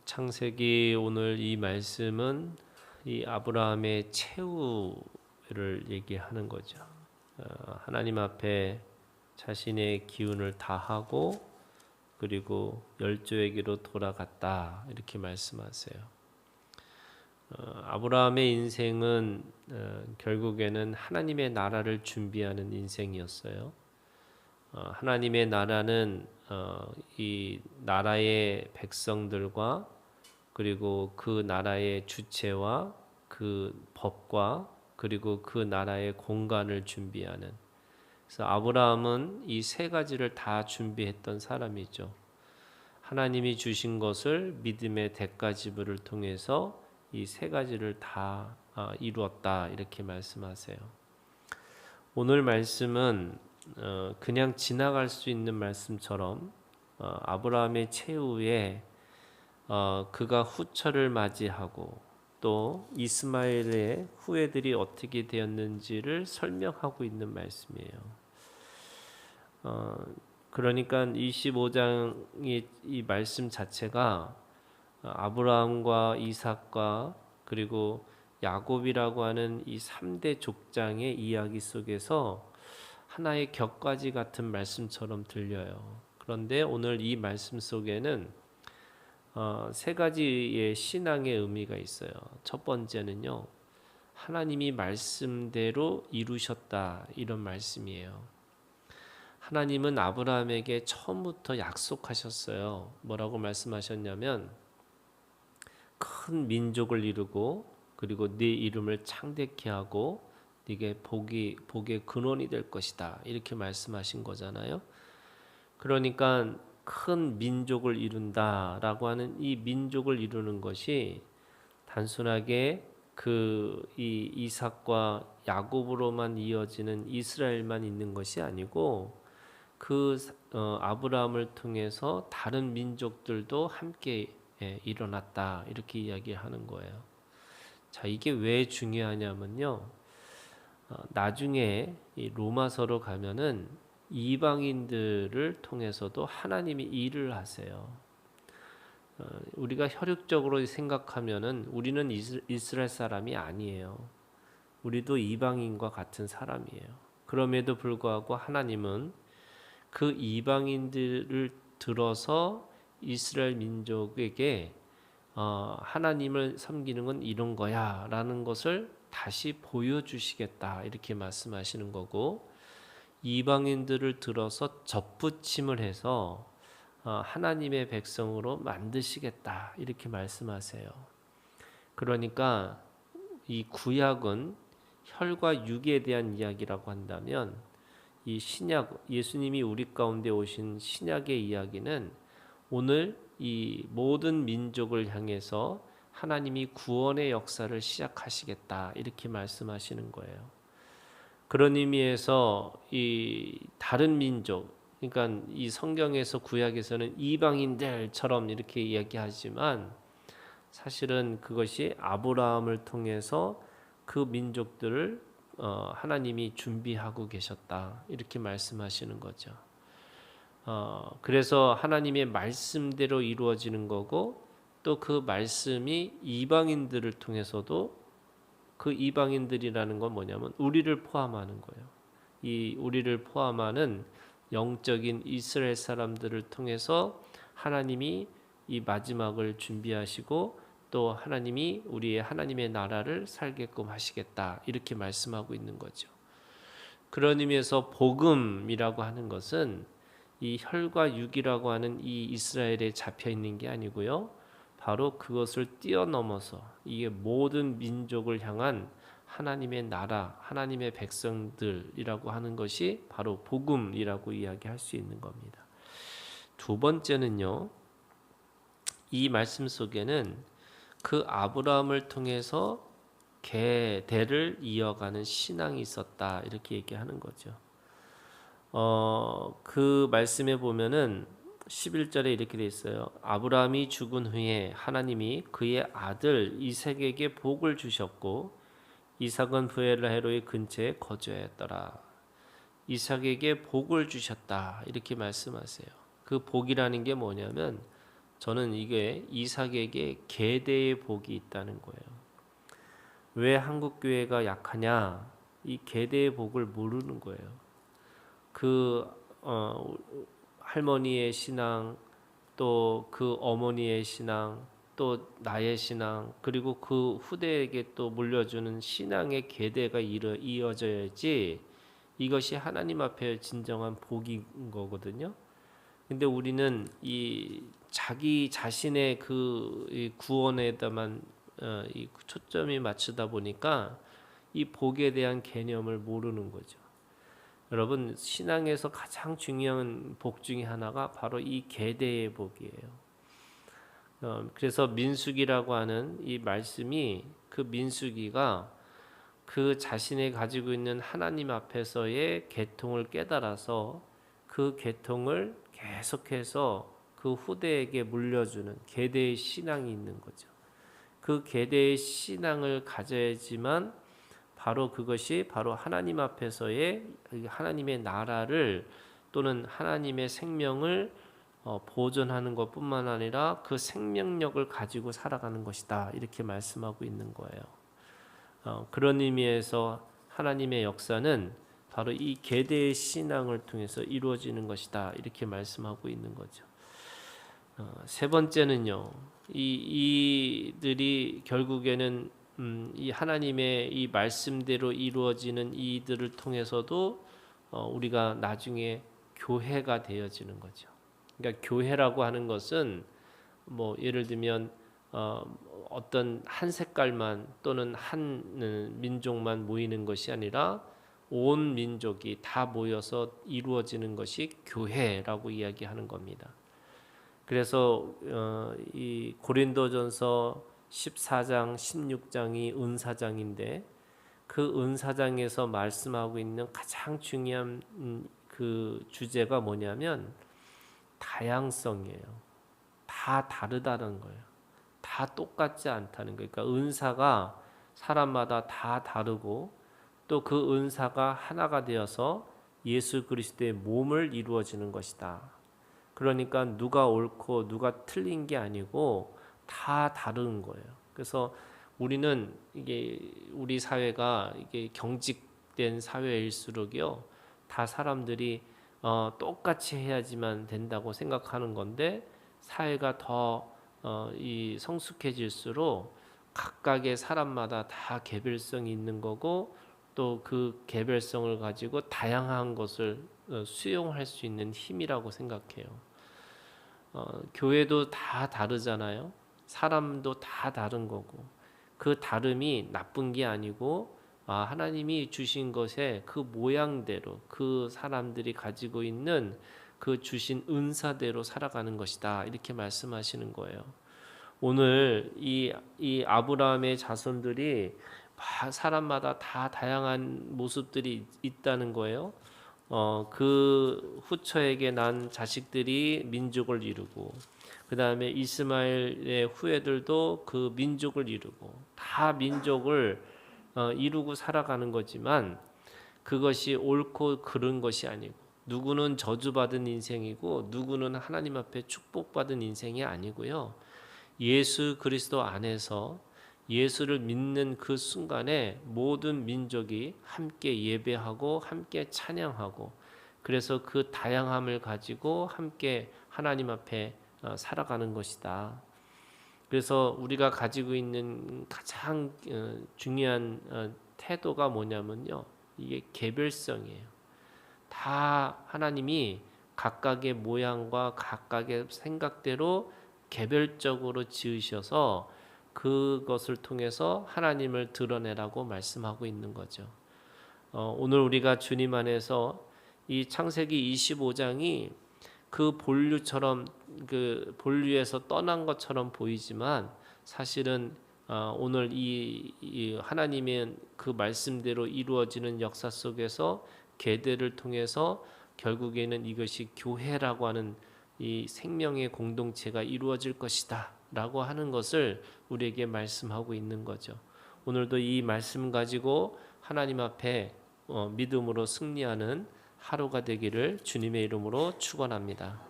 창세기 오늘 이 말씀은 이 아브라함의 최후를 얘기하는 거죠. 하나님 앞에 자신의 기운을 다하고 그리고 열조에게로 돌아갔다 이렇게 말씀하세요. 아브라함의 인생은 결국에는 하나님의 나라를 준비하는 인생이었어요. 하나님의 나라는 이 나라의 백성들과 그리고 그 나라의 주체와 그 법과 그리고 그 나라의 공간을 준비하는, 그래서 아브라함은 이 세 가지를 다 준비했던 사람이죠. 하나님이 주신 것을 믿음의 대가 지불을 통해서 이 세 가지를 다 이루었다 이렇게 말씀하세요. 오늘 말씀은 그냥 지나갈 수 있는 말씀처럼 아브라함의 최후에 그가 후처를 맞이하고 또 이스마엘의 후예들이 어떻게 되었는지를 설명하고 있는 말씀이에요. 그러니까 25장의 이 말씀 자체가 아브라함과 이삭과 그리고 야곱이라고 하는 이 3대 족장의 이야기 속에서 하나의 격과지 같은 말씀처럼 들려요. 그런데 오늘 이 말씀 속에는 세 가지의 신앙의 의미가 있어요. 첫 번째는요, 하나님이 말씀대로 이루셨다 이런 말씀이에요. 하나님은 아브라함에게 처음부터 약속하셨어요. 뭐라고 말씀하셨냐면 큰 민족을 이루고 그리고 네 이름을 창대케 하고 네게 복의 근원이 될 것이다 이렇게 말씀하신 거잖아요. 그러니까 큰 민족을 이룬다라고 하는 이 민족을 이루는 것이 단순하게 이 이삭과 야곱으로만 이어지는 이스라엘만 있는 것이 아니고 아브라함을 통해서 다른 민족들도 함께 일어났다 이렇게 이야기하는 거예요. 자, 이게 왜 중요하냐면요. 나중에 이 로마서로 가면은 이방인들을 통해서도 하나님이 일을 하세요. 우리가 혈육적으로 생각하면은 우리는 이스라엘 사람이 아니에요. 우리도 이방인과 같은 사람이에요. 그럼에도 불구하고 하나님은 그 이방인들을 들어서 이스라엘 민족에게 하나님을 섬기는 건 이런 거야 라는 것을 다시 보여주시겠다 이렇게 말씀하시는 거고, 이방인들을 들어서 접붙임을 해서 하나님의 백성으로 만드시겠다 이렇게 말씀하세요. 그러니까 이 구약은 혈과 육에 대한 이야기라고 한다면 이 신약, 예수님이 우리 가운데 오신 신약의 이야기는 오늘 이 모든 민족을 향해서 하나님이 구원의 역사를 시작하시겠다 이렇게 말씀하시는 거예요. 그런 의미에서 이 다른 민족, 그러니까 이 성경에서 구약에서는 이방인들처럼 이렇게 이야기하지만 사실은 그것이 아브라함을 통해서 그 민족들을 하나님이 준비하고 계셨다 이렇게 말씀하시는 거죠. 그래서 하나님의 말씀대로 이루어지는 거고, 또 그 말씀이 이방인들을 통해서도, 그 이방인들이라는 건 뭐냐면 우리를 포함하는 거예요. 이 우리를 포함하는 영적인 이스라엘 사람들을 통해서 하나님이 이 마지막을 준비하시고 또 하나님이 우리의 하나님의 나라를 살게끔 하시겠다 이렇게 말씀하고 있는 거죠. 그런 의미에서 복음이라고 하는 것은 이 혈과 육이라고 하는 이 이스라엘에 잡혀 있는 게 아니고요, 바로 그것을 뛰어넘어서 이게 모든 민족을 향한 하나님의 나라, 하나님의 백성들이라고 하는 것이 바로 복음이라고 이야기할 수 있는 겁니다. 두 번째는요, 이 말씀 속에는 그 아브라함을 통해서 대를 이어가는 신앙이 있었다 이렇게 얘기하는 거죠. 그 말씀에 보면은 11절에 이렇게 돼 있어요. 아브라함이 죽은 후에 하나님이 그의 아들 이삭에게 복을 주셨고 이삭은 브엘라헤로의 근처에 거주하였더라. 이삭에게 복을 주셨다 이렇게 말씀하세요. 그 복이라는 게 뭐냐면 저는 이게 이삭에게 계대의 복이 있다는 거예요. 왜 한국 교회가 약하냐? 이 계대의 복을 모르는 거예요. 그 할머니의 신앙, 또 그 어머니의 신앙, 또 나의 신앙, 그리고 그 후대에게 또 물려주는 신앙의 계대가 이어져야지 이것이 하나님 앞에 진정한 복인 거거든요. 근데 우리는 이 자기 자신의 이 구원에다만 이 초점이 맞추다 보니까 이 복에 대한 개념을 모르는 거죠. 여러분, 신앙에서 가장 중요한 복 중에 하나가 바로 이 계대의 복이에요. 그래서 민수기라고 하는 이 말씀이 그 민수기가 그 자신이 가지고 있는 하나님 앞에서의 계통을 깨달아서 그 계통을 계속해서 그 후대에게 물려주는 계대의 신앙이 있는 거죠. 그 계대의 신앙을 가져야지만 바로 그것이 바로 하나님 앞에서의 하나님의 나라를 또는 하나님의 생명을 보존하는 것뿐만 아니라 그 생명력을 가지고 살아가는 것이다. 이렇게 말씀하고 있는 거예요. 그런 의미에서 하나님의 역사는 바로 이 계대의 신앙을 통해서 이루어지는 것이다. 이렇게 말씀하고 있는 거죠. 세 번째는요. 이들이 결국에는 이 하나님의 이 말씀대로 이루어지는 이들을 통해서도 우리가 나중에 교회가 되어지는 거죠. 그러니까 교회라고 하는 것은 뭐 예를 들면 어떤 한 색깔만 또는 한 민족만 모이는 것이 아니라 온 민족이 다 모여서 이루어지는 것이 교회라고 이야기하는 겁니다. 그래서 이 고린도전서 14장, 16장이 은사장인데 그 은사장에서 말씀하고 있는 가장 중요한 그 주제가 뭐냐면 다양성이에요. 다 다르다는 거예요. 다 똑같지 않다는 거예요. 그러니까 은사가 사람마다 다 다르고 또 그 은사가 하나가 되어서 예수 그리스도의 몸을 이루어지는 것이다. 그러니까 누가 옳고 누가 틀린 게 아니고 다 다른 거예요. 그래서 우리는 이게 우리 사회가 이게 경직된 사회일수록요, 다 사람들이 똑같이 해야지만 된다고 생각하는 건데 사회가 더 이 성숙해질수록 각각의 사람마다 다 개별성이 있는 거고 또 그 개별성을 가지고 다양한 것을 수용할 수 있는 힘이라고 생각해요. 교회도 다 다르잖아요. 사람도 다 다른 거고 그 다름이 나쁜 게 아니고 하나님이 주신 것에 그 모양대로 그 사람들이 가지고 있는 그 주신 은사대로 살아가는 것이다. 이렇게 말씀하시는 거예요. 오늘 이 아브라함의 자손들이 사람마다 다 다양한 모습들이 있다는 거예요. 그 후처에게 난 자식들이 민족을 이루고 그 다음에 이스마엘의 후예들도 그 민족을 이루고 다 민족을 이루고 살아가는 거지만 그것이 옳고 그른 것이 아니고 누구는 저주받은 인생이고 누구는 하나님 앞에 축복받은 인생이 아니고요. 예수 그리스도 안에서 예수를 믿는 그 순간에 모든 민족이 함께 예배하고 함께 찬양하고 그래서 그 다양함을 가지고 함께 하나님 앞에 살아가는 것이다. 그래서 우리가 가지고 있는 가장 중요한 태도가 뭐냐면요. 이게 개별성이에요. 다 하나님이 각각의 모양과 각각의 생각대로 개별적으로 지으셔서 그것을 통해서 하나님을 드러내라고 말씀하고 있는 거죠. 오늘 우리가 주님 안에서 이 창세기 25장이 그 본류처럼 그 본류에서 떠난 것처럼 보이지만 사실은 오늘 이 하나님의 그 말씀대로 이루어지는 역사 속에서 계대를 통해서 결국에는 이것이 교회라고 하는 이 생명의 공동체가 이루어질 것이다 라고 하는 것을 우리에게 말씀하고 있는 거죠. 오늘도 이 말씀 가지고 하나님 앞에 믿음으로 승리하는 하루가 되기를 주님의 이름으로 축원합니다.